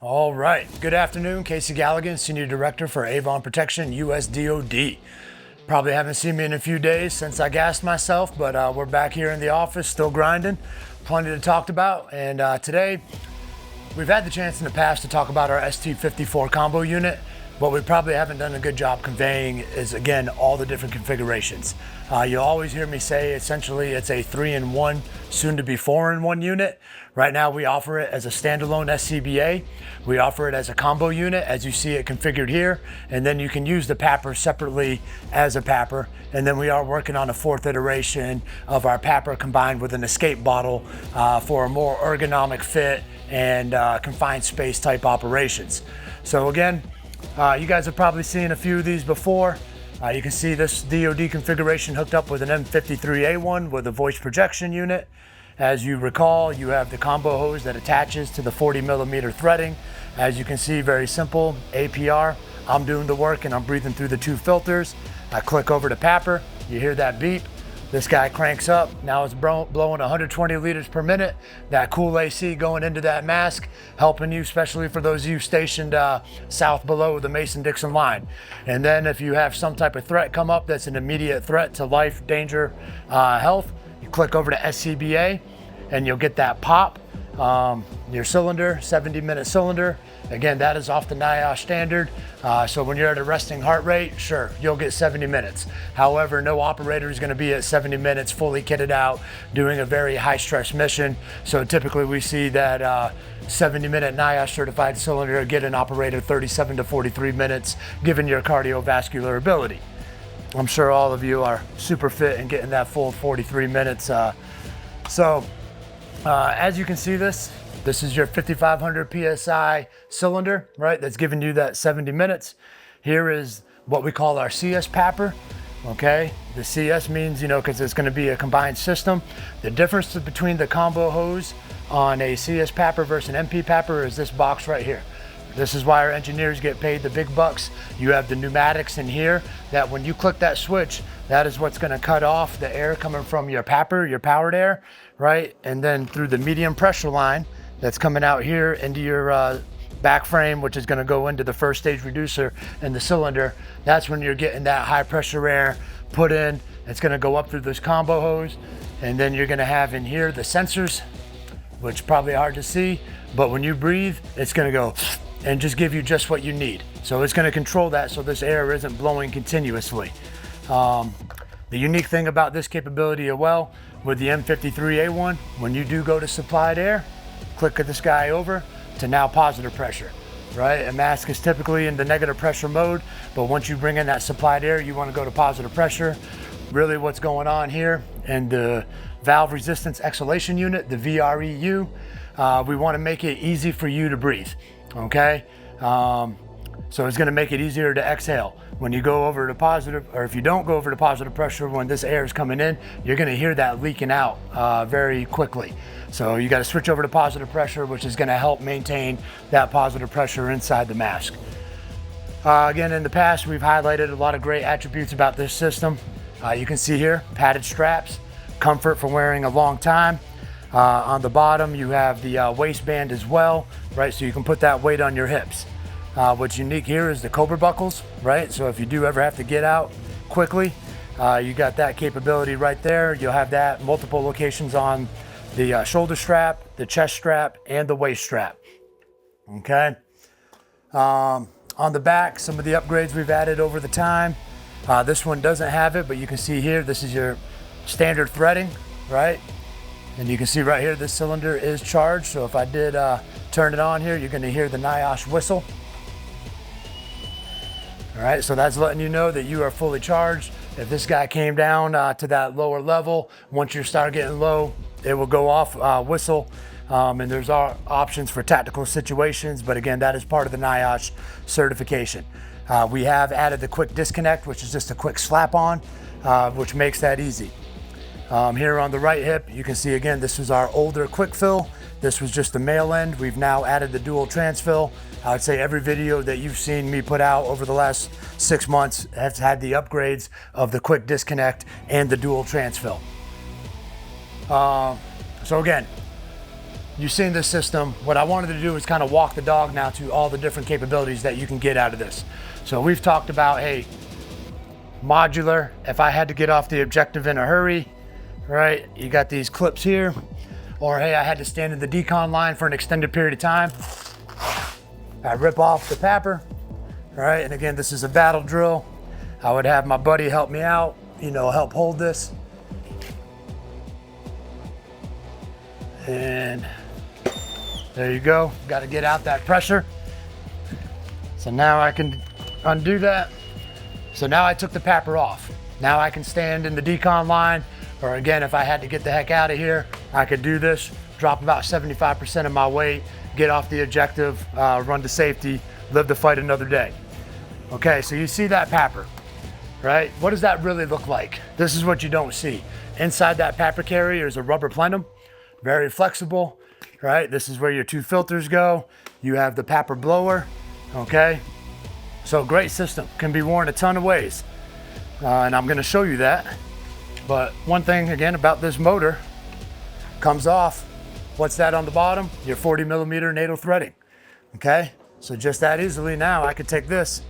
All right, good afternoon. Casey Galligan, Senior Director for Avon Protection, US DoD. Probably haven't seen me in a few days since I gassed myself, but we're back here in the office, still grinding. Plenty to talk about, and today we've had the chance in the past to talk about our ST54 Combo Unit. What we probably haven't done a good job conveying is, again, all the different configurations. You'll always hear me say essentially it's a 3-in-1, soon to be 4-in-1 unit. Right now we offer it as a standalone SCBA. We offer it as a combo unit, as you see it configured here, and then you can use the PAPR separately as a PAPR. And then we are working on a 4th iteration of our PAPR combined with an escape bottle for a more ergonomic fit and confined space type operations. So again, you guys have probably seen a few of these before. You can see this DoD configuration hooked up with an M53A1 with a voice projection unit. As you recall, you have the combo hose that attaches to the 40mm threading. As you can see, very simple, APR. I'm doing the work and I'm breathing through the 2 filters. I click over to PAPR, you hear that beep. This guy cranks up, now it's blowing 120 liters per minute. That cool AC going into that mask, helping you, especially for those of you stationed south below the Mason-Dixon line. And then if you have some type of threat come up that's an immediate threat to life, danger, health, you click over to SCBA and you'll get that pop. Your cylinder, 70-minute cylinder. Again, that is off the NIOSH standard. So when you're at a resting heart rate, sure, you'll get 70 minutes. However, no operator is gonna be at 70 minutes fully kitted out doing a very high stress mission. So typically we see that 70-minute NIOSH certified cylinder get an operator 37 to 43 minutes, given your cardiovascular ability. I'm sure all of you are super fit and getting that full 43 minutes. As you can see this is your 5,500 PSI cylinder, right? That's giving you that 70 minutes. Here is what we call our CS PAPR, okay? The CS means, because it's gonna be a combined system. The difference between the combo hose on a CS PAPR versus an MP PAPR is this box right here. This is why our engineers get paid the big bucks. You have the pneumatics in here that when you click that switch, that is what's gonna cut off the air coming from your PAPR, your powered air, right? And then through the medium pressure line that's coming out here into your back frame, which is gonna go into the first stage reducer and the cylinder. That's when you're getting that high pressure air put in. It's gonna go up through this combo hose. And then you're gonna have in here the sensors, which probably hard to see, but when you breathe, it's gonna go and just give you just what you need. So it's gonna control that so this air isn't blowing continuously. The unique thing about this capability as well, with the M53A1, when you do go to supplied air, click this guy over to now positive pressure, right? A mask is typically in the negative pressure mode, but once you bring in that supplied air, you wanna go to positive pressure. Really what's going on here, and the valve resistance exhalation unit, the VREU, we wanna make it easy for you to breathe, okay? So it's gonna make it easier to exhale. When you go over to positive, or if you don't go over to positive pressure, when this air is coming in, you're gonna hear that leaking out very quickly. So you gotta switch over to positive pressure, which is gonna help maintain that positive pressure inside the mask. Again, in the past, we've highlighted a lot of great attributes about this system. You can see here, padded straps, comfort for wearing a long time. On the bottom, you have the waistband as well, right? So you can put that weight on your hips. What's unique here is the Cobra buckles, right? So if you do ever have to get out quickly, you got that capability right there. You'll have that multiple locations on the shoulder strap, the chest strap, and the waist strap, okay? On the back, some of the upgrades we've added over the time. This one doesn't have it, but you can see here, this is your standard threading, right? And you can see right here, this cylinder is charged. So if I did turn it on here, you're gonna hear the NIOSH whistle. All right, so that's letting you know that you are fully charged. If this guy came down to that lower level, once you start getting low, it will go off whistle. And there's options for tactical situations, but again, that is part of the NIOSH certification. We have added the quick disconnect, which is just a quick slap on, which makes that easy. Here on the right hip, you can see again, this was our older quick fill. This was just the male end. We've now added the dual transfill. I would say every video that you've seen me put out over the last 6 months has had the upgrades of the quick disconnect and the dual transfill. So again, you've seen this system. What I wanted to do is kind of walk the dog now to all the different capabilities that you can get out of this. So we've talked about, hey, modular, if I had to get off the objective in a hurry, right? You got these clips here, or hey, I had to stand in the decon line for an extended period of time. I rip off the papper, right? And again, this is a battle drill. I would have my buddy help me out, you know, help hold this. And there you go. Got to get out that pressure. So now I can undo that. So now I took the papper off. Now I can stand in the decon line, or again, if I had to get the heck out of here, I could do this, drop about 75% of my weight, get off the objective, run to safety, live to fight another day. Okay, so you see that papper, right? What does that really look like? This is what you don't see. Inside that papper carrier is a rubber plenum, very flexible, right? This is where your 2 filters go. You have the papper blower, okay? So great system, can be worn a ton of ways. And I'm gonna show you that. But one thing again about this motor, comes off. What's that on the bottom? Your 40mm NATO threading, okay? So just that easily now I could take this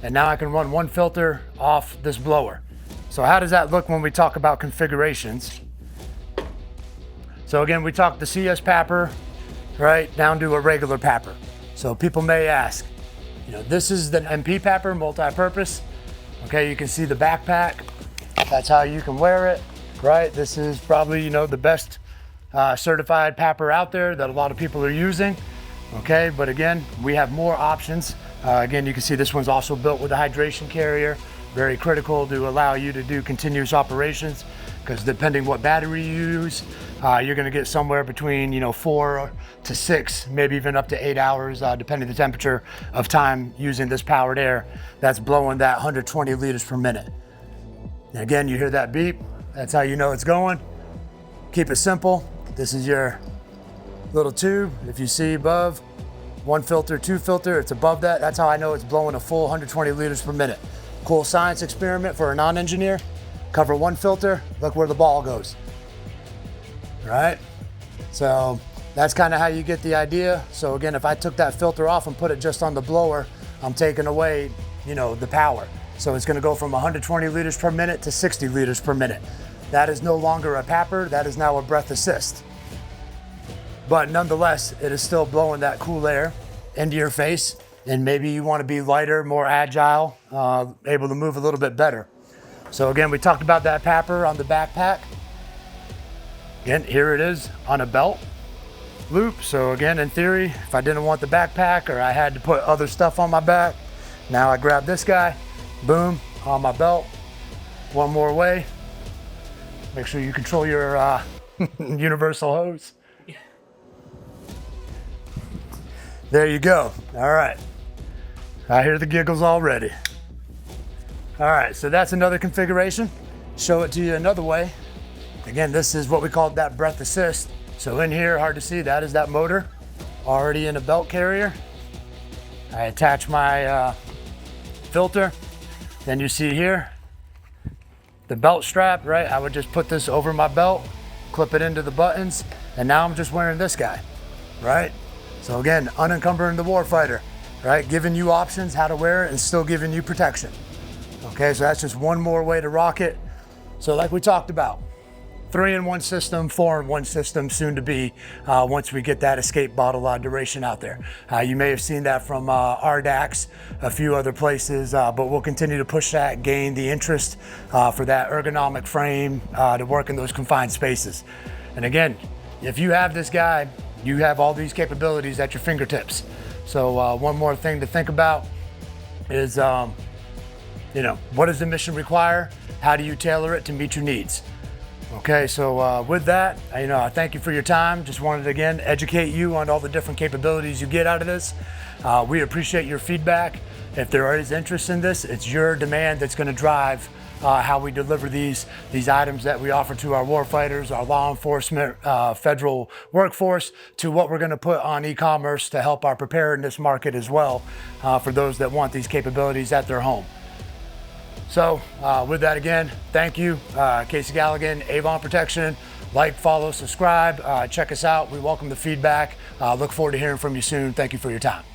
and now I can run 1 filter off this blower. So how does that look when we talk about configurations? So again, we talked the CS papper, right, down to a regular papper. So people may ask, you know, this is the MP papper, multi-purpose. Okay, you can see the backpack. That's how you can wear it, right? This is probably, you know, the best certified papper out there that a lot of people are using. Okay, but again, we have more options. Again, you can see this one's also built with a hydration carrier. Very critical to allow you to do continuous operations, because depending what battery you use, you're gonna get somewhere between, you know, 4 to 6, maybe even up to 8 hours, depending the temperature of time using this powered air that's blowing that 120 liters per minute. And again, you hear that beep, that's how you know it's going. Keep it simple. This is your little tube. If you see above, 1 filter, 2 filter, it's above that. That's how I know it's blowing a full 120 liters per minute. Cool science experiment for a non-engineer. Cover 1 filter, look where the ball goes, right? So that's kind of how you get the idea. So again, if I took that filter off and put it just on the blower, I'm taking away, you know, the power. So it's gonna go from 120 liters per minute to 60 liters per minute. That is no longer a papper, that is now a breath assist. But nonetheless, it is still blowing that cool air into your face, and maybe you want to be lighter, more agile, able to move a little bit better. So again, we talked about that papper on the backpack. Again, here it is on a belt loop. So again, in theory, if I didn't want the backpack or I had to put other stuff on my back, now I grab this guy, boom, on my belt, one more way. Make sure you control your universal hose. There you go. All right. I hear the giggles already. All right, so that's another configuration. Show it to you another way. Again, this is what we call that breath assist. So in here, hard to see, that is that motor already in a belt carrier. I attach my filter. Then you see here, the belt strap, right? I would just put this over my belt, clip it into the buttons, and now I'm just wearing this guy, right? So again, unencumbering the warfighter, right? Giving you options how to wear it and still giving you protection. Okay, so that's just one more way to rock it. So like we talked about, 3-in-1 system, 4-in-1 system, soon to be once we get that escape bottle duration out there. You may have seen that from RDAX, a few other places, but we'll continue to push that, gain the interest for that ergonomic frame to work in those confined spaces. And again, if you have this guy, you have all these capabilities at your fingertips. So one more thing to think about is, you know, what does the mission require? How do you tailor it to meet your needs? Okay, so with that, you know, I thank you for your time. Just wanted to, again, educate you on all the different capabilities you get out of this. We appreciate your feedback. If there is interest in this, it's your demand that's gonna drive how we deliver these items that we offer to our warfighters, our law enforcement, federal workforce, to what we're gonna put on e-commerce to help our preparedness market as well, for those that want these capabilities at their home. So with that, again, thank you. Casey Galligan, Avon Protection, Like, follow, subscribe, check us out. We welcome the feedback. Look forward to hearing from you soon. Thank you for your time.